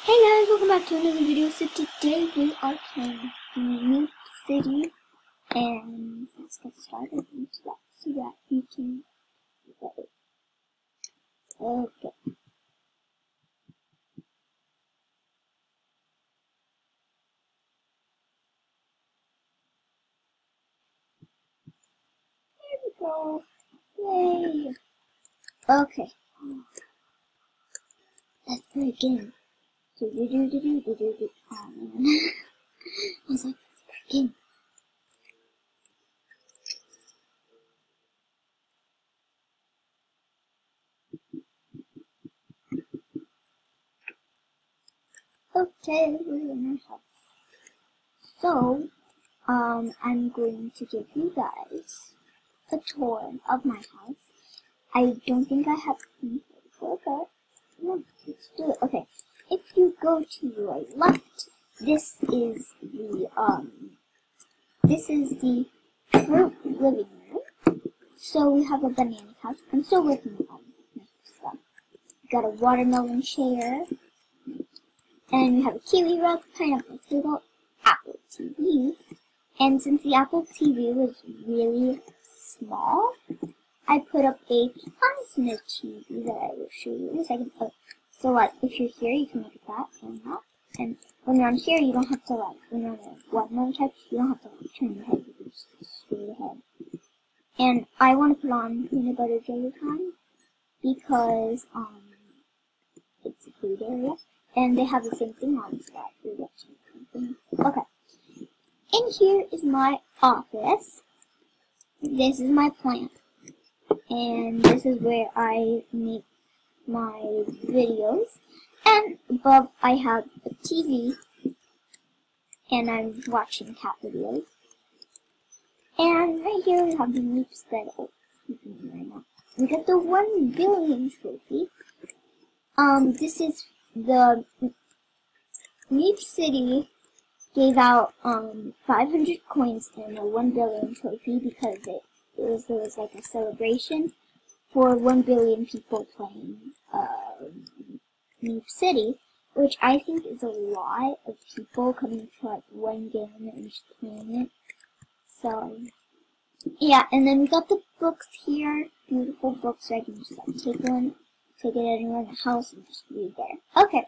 Hey guys, welcome back to another video. So today we are playing Meep City, and let's get started into that so that you can get it. Okay. Here we go. Yay. Okay. Let's begin. Oh man. I was like, let's begin. Okay, we're in our house. So, I'm going to give you guys a tour of my house. I don't think I have been before, but no, let's do it. Okay, if you go to your left, this is the fruit living room. So we have a banana couch. I'm still working on stuff. Got a watermelon chair, and we have a kiwi rug, pineapple table, Apple TV. And since the Apple TV was really small, I put up a plasma TV that I will show you in a second. Oh, so like, if you're here, you can look at that and that. And when you're on here, you don't have to like, when you're on a watermelon couch, you don't have to like turn your head, you can just straight ahead. And I want to put on peanut butter jelly time because it's a food area, and they have the same thing on, so that you're watching something. Okay. In here is my office. This is my plant. And this is where I make my videos. And above I have a TV, and I'm watching cat videos. And right here we have the Meeps that are sleeping right now. We got the 1 billion trophy. This is the Meep City gave out 500 coins and a 1 billion trophy because it was like a celebration for 1 billion people playing Meep City, which I think is a lot of people coming to like one game and just playing it. So yeah, and then we got the books here, beautiful books, so I can just like take it anywhere in the house and just read there. Okay,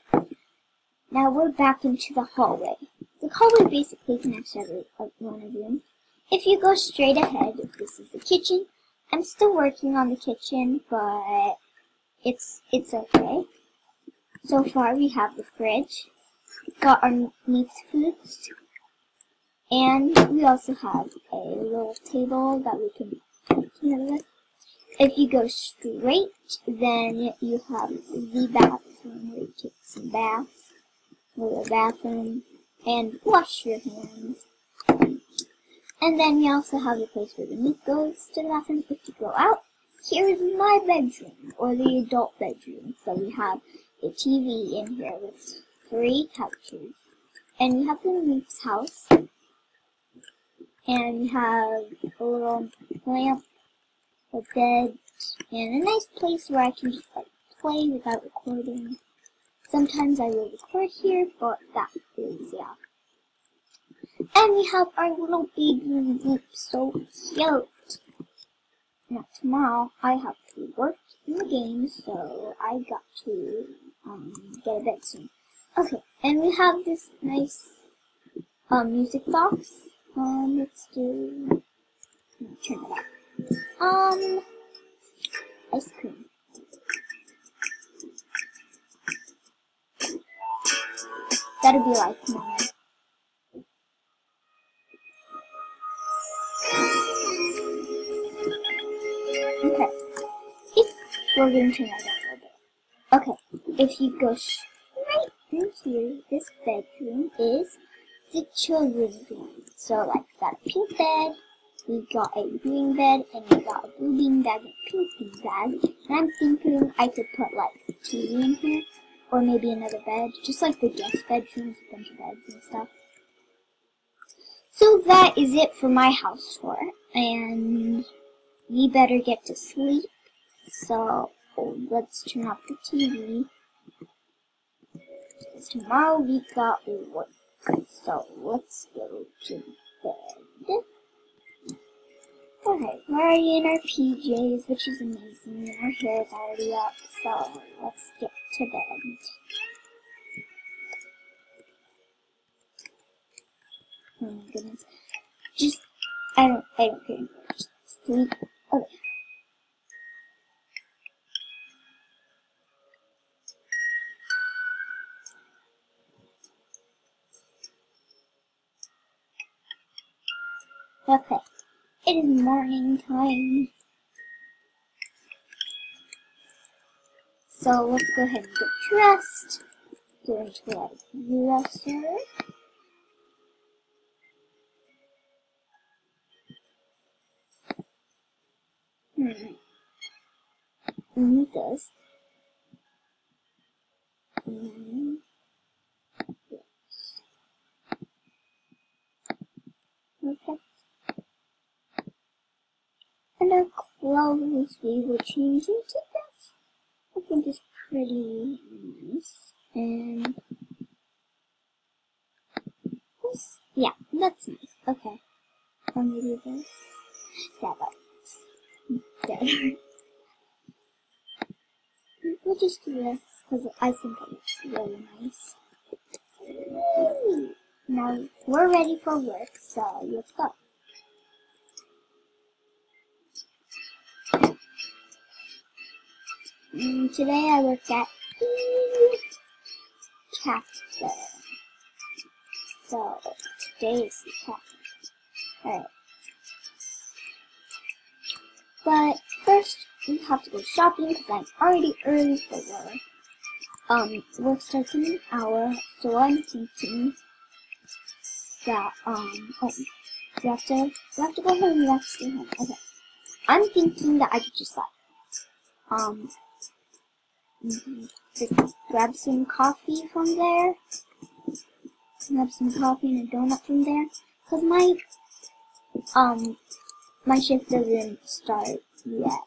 now we're back into the hallway. The hallway basically connects every one of them. If you go straight ahead, this is the kitchen. I'm still working on the kitchen, but it's okay. So far, we have the fridge, got our meat foods, and we also have a little table that we can put together with. If you go straight, then you have the bathroom where you take some baths, little bathroom, and wash your hands. And then we also have the place where the meat goes to the bathroom. If you go out, here is my bedroom, or the adult bedroom. So we have a TV in here with 3 couches. And we have the Meep's house. And we have a little lamp, a bed, and a nice place where I can just like play without recording. Sometimes I will record here, but that is, yeah. And we have our little baby Meep, so cute. Now tomorrow I have to work in the game, so I got to get a bed soon. Okay, and we have this nice music box. Let's do. Turn it up. Ice cream. That'd be like mine. Okay, we're going to turn that down a little bit. Okay, if you go straight in here, this bedroom is the children's room. So, like, we got a pink bed, we got a green bed, and we got a blue bean bag and a pink bean bag. And I'm thinking I could put, like, a TV in here, or maybe another bed, just like the guest bedrooms, a bunch of beds and stuff. So that is it for my house tour, and we better get to sleep, so let's turn off the TV. Because tomorrow we got work. So let's go to bed. Okay, we're already in our PJs, which is amazing, and our hair is already up, so let's get to bed. Oh my goodness. Just, I don't care anymore. Just sleep. Okay. Okay. It is morning time. So let's go ahead and get dressed. Go into our dresser. We need this. And okay. And our clothes, we will change into this. I think it's pretty nice. And this, yeah, that's nice. Okay. Let me do this. Yeah, that's better. We'll just do this because I think it looks really nice. Now we're ready for work, so let's go. Today I work at the cafe. So today is the cafe. Alright. But first we have to go shopping because I'm already early for work. Work starts in an hour, so I'm thinking that we have to go home, we have to stay home. Okay. I'm thinking that I could just grab some coffee from there. Grab some coffee and a donut from there. Cause my shift doesn't start yet.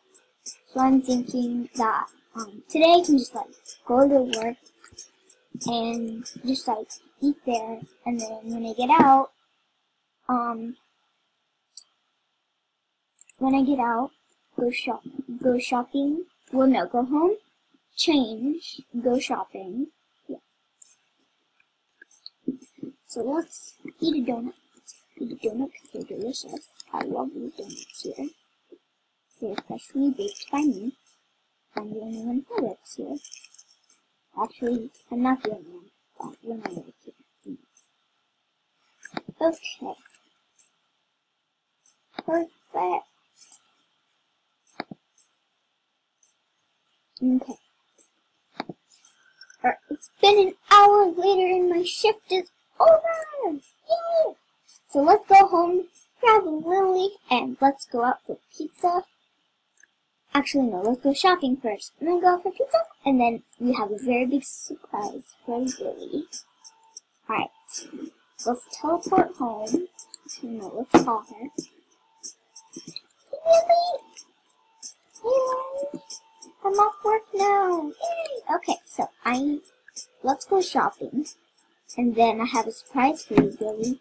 So I'm thinking that today I can just go to work and just eat there, and then when I get out, go shopping. Well, no, go home, change, go shopping. Yeah. So let's eat a donut. Eat a donut because they're delicious. I love these donuts here. They're freshly baked by me. I'm the only one who works here. Actually, I'm not the only one, but when I work here. Okay. Perfect. Okay. It's been an hour later and my shift is over! Yay! So let's go home, grab Lily, and let's go out for pizza. Actually, no, let's go shopping first, and then go out for pizza, and then we have a very big surprise for Lily. Alright, let's teleport home. No, let's call her. Lily! Hey, Lily! I'm off work now! Yay! Okay, so let's go shopping, and then I have a surprise for you, Lily.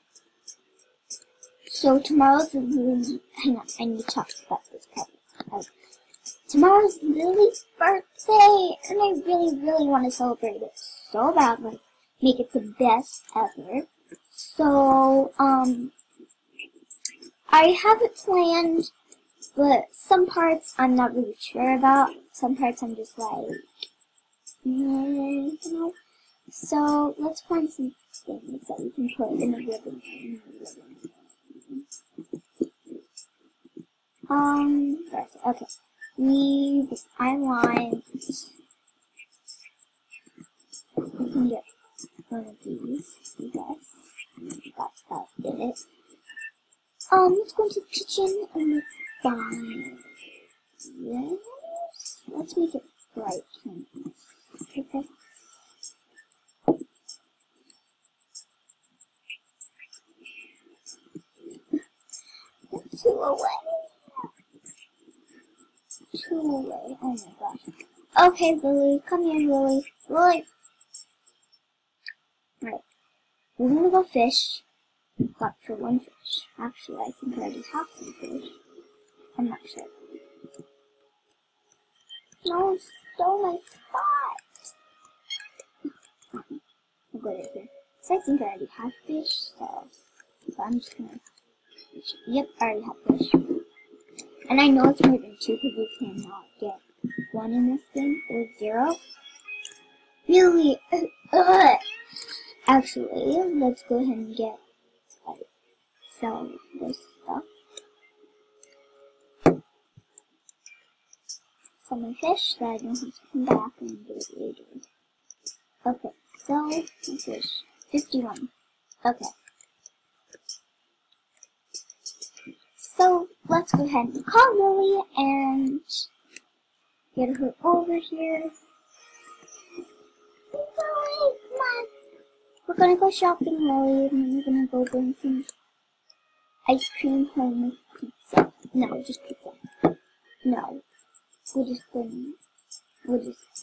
So tomorrow's Lily. Hang on, I need to talk about this part. Tomorrow's Lily's birthday, and I really, really want to celebrate it so bad, make it the best ever. So, I have it planned, but some parts I'm not really sure about. Some parts I'm just you know. So, let's find some things that we can put in the living room. Okay. I want, we can get one of these, I guess. That's about it. Let's go into the kitchen and let's buy this. Let's make it bright. Okay. Two away. Oh my gosh. Okay, Lily, come here, Lily. Lily. Alright, we're gonna go fish. Got for one fish. Actually, I think I already have some fish. I'm not sure. No, stole my spot. I'll go right here. So I think I already have fish, so I'm just gonna. Yep, I already have fish. And I know it's more than 2 because you cannot get 1 in this thing or 0. Really? Actually, let's go ahead and get sell this stuff. Sell my fish so I don't have to come back and do it later. Okay, sell my fish. 51. Okay. So let's go ahead and call Lily and get her over here. Lily, come on. We're gonna go shopping, Lily, and then we're gonna go bring some ice cream home with pizza. No, just pizza. No. We'll just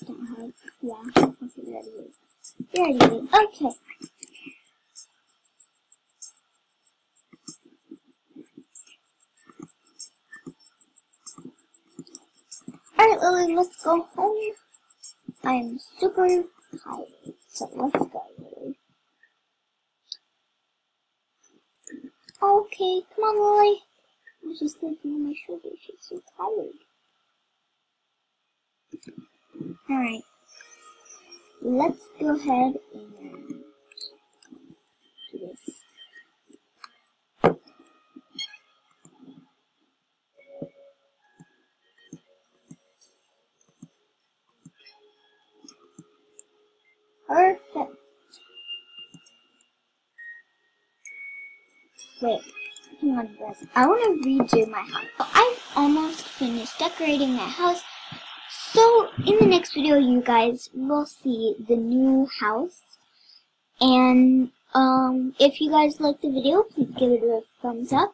don't have, yeah. Okay, we already did. We already did. Okay. Alright, Lily, let's go home. I'm super tired, so let's go, Lily. Okay, come on, Lily. I was just thinking on my shoulder, she's so tired. Alright, let's go ahead and do this. Perfect. Wait, hang on, guys. I want to redo my house. I've almost finished decorating my house. So, in the next video, you guys will see the new house. And, if you guys liked the video, please give it a thumbs up.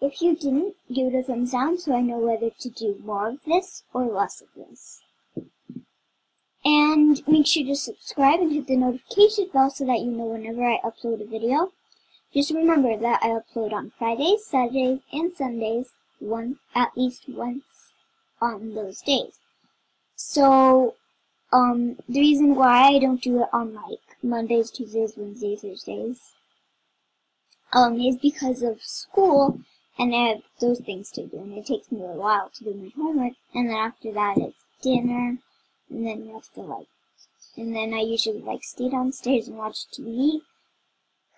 If you didn't, give it a thumbs down so I know whether to do more of this or less of this. And make sure to subscribe and hit the notification bell so that you know whenever I upload a video. Just remember that I upload on Fridays, Saturdays, and Sundays, at least once on those days. So, the reason why I don't do it on like Mondays, Tuesdays, Wednesdays, Thursdays, is because of school, and I have those things to do, and it takes me a while to do my homework, and then after that it's dinner, and then you have to and then I usually stay downstairs and watch TV,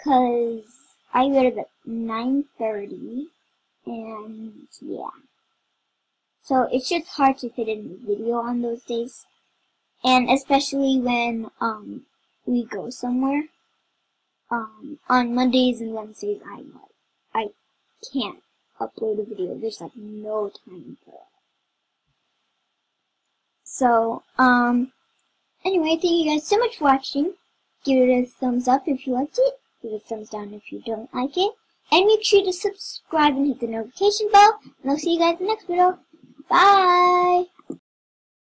cause I go to bed at 9:30, and yeah. So it's just hard to fit in a video on those days. And especially when we go somewhere. On Mondays and Wednesdays I can't upload a video. There's no time for it. So, anyway, thank you guys so much for watching. Give it a thumbs up if you liked it. Give it a thumbs down if you don't like it. And make sure to subscribe and hit the notification bell. And I'll see you guys in the next video. Bye!